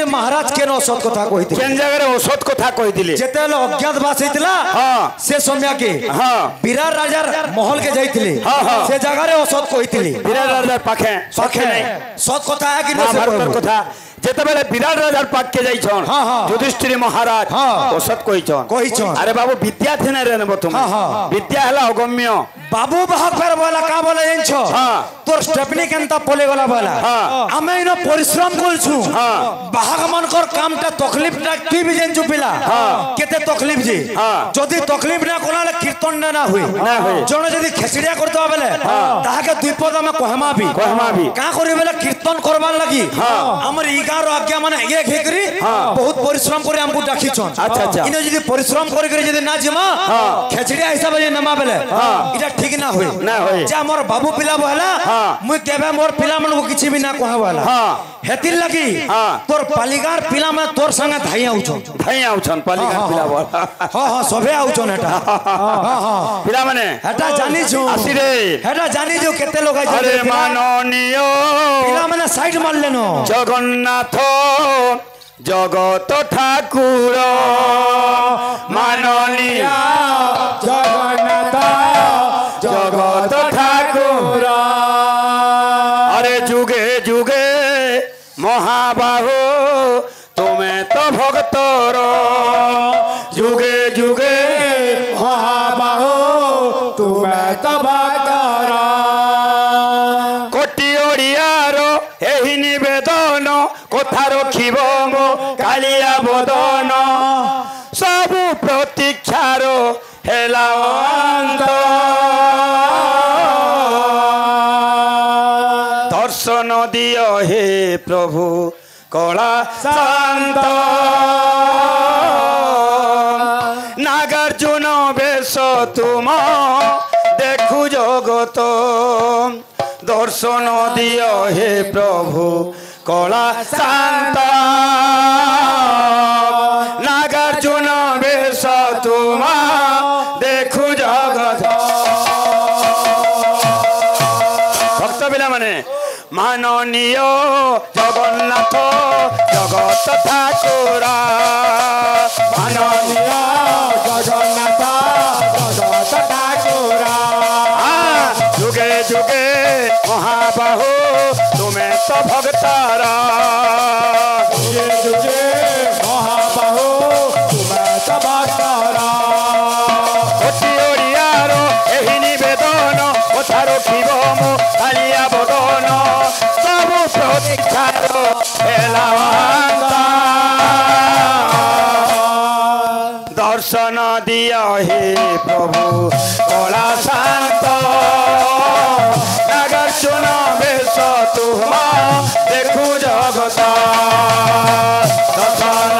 युधिष्ठिर महाराज केन औषध कथा कहिथिले केन जगह औषध कथा कहिथिले जेतेले अज्ञातवास हेतिला से समय के विराट राजा महल के जाइथिले से जगह रे औषध कहिथिले विराट राजा पाखे पाखे सत कथा है कि महाभारत कथा जेते बेले विराट राजा पाक के जाई छन युधिष्ठिर महाराज औषध कहि छन अरे बाबू विद्या थेने रे न तुम विद्या हला अगम्य बाबू बाहक पर बोला का बोला एन छ तोर स्टेपनी केनता पले गला बोला हमें इनो परिश्रम करछु बाहक मन कर कामटा तकलीफ ना की भी जेन चुपिला केते तकलीफ जी जदी तकलीफ ना कोला कीर्तन ना हुई जण जदी खेसड़िया करतो बेले ताहाके दुई पद में कहमा भी का करी बेले कीर्तन करबार लगी हमर इगार आज्ञा माने एक हेकरी बहुत परिश्रम करे हमको डाकी छन अच्छा इनो जदी परिश्रम करे जदी ना जिमा खेसड़िया हिसाब जे नमा बेले इटा ठीक ना होई जा मोर बाबू पिला बहला मुई केबे मोर पिला मन को किछि भी ना कहवा वाला हेतिल लगी तोर पालिगार पिला में तोर संगे धाई आउछन पालिगार पिला बहला हां सबे आउछन एटा हां पिला माने एटा जानि छु आसी रे एटा जानि छु केते लोग आइ अरे माननीय पिला माने साइड मार लेनो जगन्नाथ जगत ठाकुर माननीय जगन्नाथ जगत ठाकुर अरे जुगे जुगे महाबाहु तुम्हें तो भक्तर जुगे जुगे महाबाहु तुम्हें तो भक्तर कोटि ओडियार एही निवेदन कथा रखिब मो कालिया बदन सबु प्रतीक्षार हेला अंत दर्शन दियो हे प्रभु कला शांत नागार्जुन बेश तुम देखु जगत दर्शन दियो हे प्रभु कला शांत नागार्जुन बेश तुम देखु जगत भक्त पिला माने माननीय जगन्नाथ जगत ठाकुर माननीय जगन्नाथ जगत ठाकुर जुगे जुगे महाबाहु तुम्हें तो भक्तारा जुगे जुगे महाबाहु तुम्हें तो भक्तारा कोटि ओडियार एही निवेदन कथा रखिब मो कालिया बदन सबु प्रतीक्षार हेला दर्शन दिया हे प्रभु कला शांत नागार्जुन बेश तुम देखु जगत दर्शन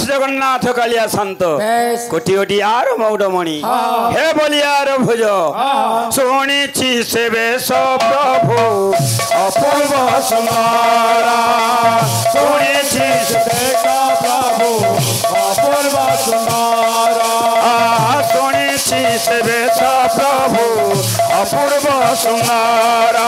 जगन्नाथ कालिया संत कोटि कोटि आर मौडमणि हे बलियार भुज शुणी से बेश प्रभु अपूर्व सुंदर शुणी से बेश प्रभु अपूर्व सुंदर शुणी से बेश प्रभु अपूर्व सुंदर